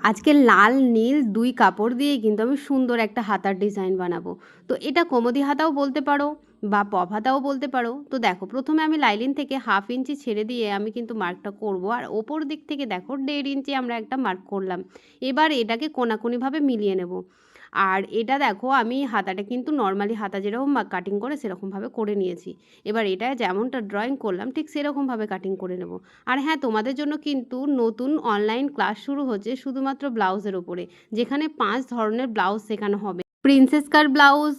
আজকে লাল নীল দুই কাপড় দিয়ে কিন্তু আমি সুন্দর একটা হাতার ডিজাইন বানাবো। তো এটা কোমতি হাতাও বলতে পারো বা পপ হাতাও বলতে পারো। তো দেখো, প্রথমে আমি লাইলিন থেকে 1/2 ইঞ্চি ছেড়ে দিয়ে আমি কিন্তু মার্কটা করব, আর ওপর দিক থেকে দেখো 1.5 ইঞ্চি আমরা একটা মার্ক করলাম। এবার এটাকে কোনাকুনিভাবে মিলিয়ে নেব। আর এটা দেখো, আমি হাতাটা কিন্তু নর্মালি হাতা যেরকম কাটিং করে সেরকমভাবে করে নিয়েছি। এবার এটা যেমনটা ড্রয়িং করলাম ঠিক সেরকমভাবে কাটিং করে নেব। আর হ্যাঁ, তোমাদের জন্য কিন্তু নতুন অনলাইন ক্লাস শুরু হচ্ছে শুধুমাত্র ব্লাউজের ওপরে, যেখানে 5 ধরনের ব্লাউজ শেখানো হবে। Princess cut blouse,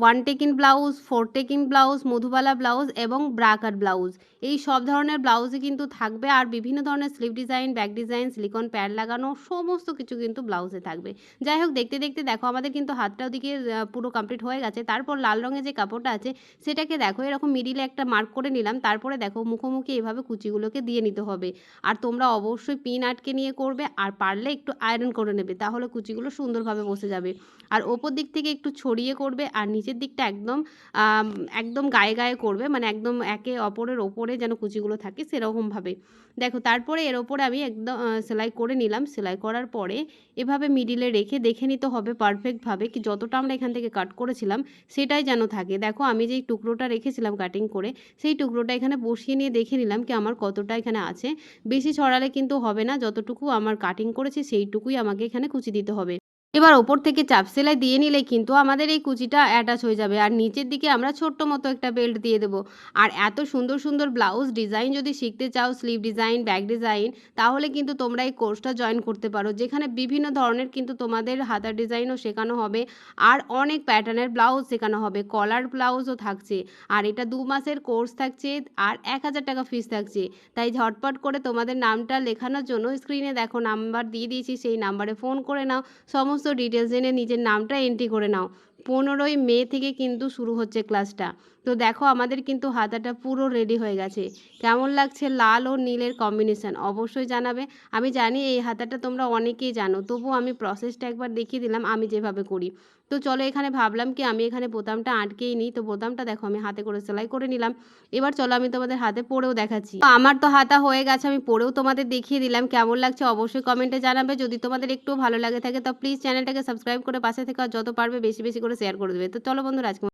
one taking blouse, 4 taking blouse, Madhubala blouse এবং ব্রা কাট ব্লাউজ। এই সব ধরনের ব্লাউজই কিন্তু থাকবে, আর বিভিন্ন ধরনের sleeve design, back design, silicon pad লাগানো সমস্ত কিছু কিন্তু ব্লাউজে থাকবে। যাই হোক, দেখতে দেখতে দেখো আমাদের কিন্তু হাতটা ওদিকে পুরো কমপ্লিট হয়ে গেছে। তারপর লাল রঙের যে কাপড়টা আছে সেটাকে দেখো এরকম মিডিলে একটা মার্ক করে নিলাম। তারপরে দেখো মুখোমুখি এভাবে কুচিগুলোকে দিয়ে নিতে হবে। আর তোমরা অবশ্যই পিন আটকে নিয়ে করবে, আর পারলে একটু আয়রন করে নেবে, তাহলে কুচিগুলো সুন্দরভাবে বসে যাবে। আর ওপর দিক থেকে একটু ছড়িয়ে করবে, আর নিচের দিকটা একদম একদম গায়ে গায়ে করবে, মানে একদম একে অপরের ওপরে যেন কুচিগুলো থাকে সেরকমভাবে। দেখো, তারপরে এর ওপরে আমি একদম সেলাই করে নিলাম। সেলাই করার পরে এভাবে মিডিলে রেখে দেখে নিতে হবে পারফেক্টভাবে কি যতটা আমরা এখান থেকে কাট করেছিলাম সেটাই যেন থাকে। দেখো, আমি যেই টুকরোটা রেখেছিলাম কাটিং করে সেই টুকরোটা এখানে বসিয়ে নিয়ে দেখে নিলাম কি আমার কতটা এখানে আছে। বেশি ছড়ালে কিন্তু হবে না, যতটুকু আমার কাটিং করেছি সেইটুকুই আমাকে এখানে কুচি দিতে হবে। এবার ওপর থেকে চাপ সেলাই দিয়ে নিলে কিন্তু আমাদের এই কুচিটা অ্যাটাচ হয়ে যাবে, আর নিচের দিকে আমরা ছোট্ট মতো একটা বেল্ট দিয়ে দেবো। আর এত সুন্দর সুন্দর ব্লাউজ ডিজাইন যদি শিখতে চাও, স্লিভ ডিজাইন, ব্যাক ডিজাইন, তাহলে কিন্তু তোমরা এই কোর্সটা জয়েন করতে পারো, যেখানে বিভিন্ন ধরনের কিন্তু তোমাদের হাতার ডিজাইনও শেখানো হবে, আর অনেক প্যাটার্নের ব্লাউজ শেখানো হবে, কলার ব্লাউজও থাকছে। আর এটা 2 মাসের কোর্স থাকছে, আর 1000 টাকা ফিস থাকছে। তাই ঝটপট করে তোমাদের নামটা লেখানোর জন্য স্ক্রিনে দেখো নাম্বার দিয়ে দিয়েছি, সেই নাম্বারে ফোন করে নাও। সমস্ত ডিটেলস জেনে নিজের নামটা এন্ট্রি করে নাও। 15ই মে থেকে কিন্তু শুরু হচ্ছে ক্লাসটা। তো দেখো, আমাদের কিন্তু হাতাটা পুরো রেডি হয়ে গেছে। কেমন লাগছে লাল ও নীলের কম্বিনেশন অবশ্যই জানাবে। আমি জানি এই হাতাটা তোমরা অনেকেই জানো, তবুও আমি প্রসেসটা একবার দেখিয়ে দিলাম আমি যেভাবে করি। তো চলো, এখানে ভাবলাম কি আমি এখানে বোতামটা আটকেই নিই। তো বোতামটা দেখো আমি হাতে করে সেলাই করে নিলাম। এবার চলো আমি তোমাদের হাতে পরেও দেখাচ্ছি। তো আমার তো হাতা হয়ে গেছে, আমি পরেও তোমাদের দেখিয়ে দিলাম। কেমন লাগছে অবশ্যই কমেন্টে জানাবে। যদি তোমাদের একটু ভালো লাগে থাকে তো প্লিজ চ্যানেলটাকে সাবস্ক্রাইব করে পাশে থেকে যত পারবে বেশি বেশি করে শেয়ার করে দেবে। তো চলো বন্ধুরা, আজকে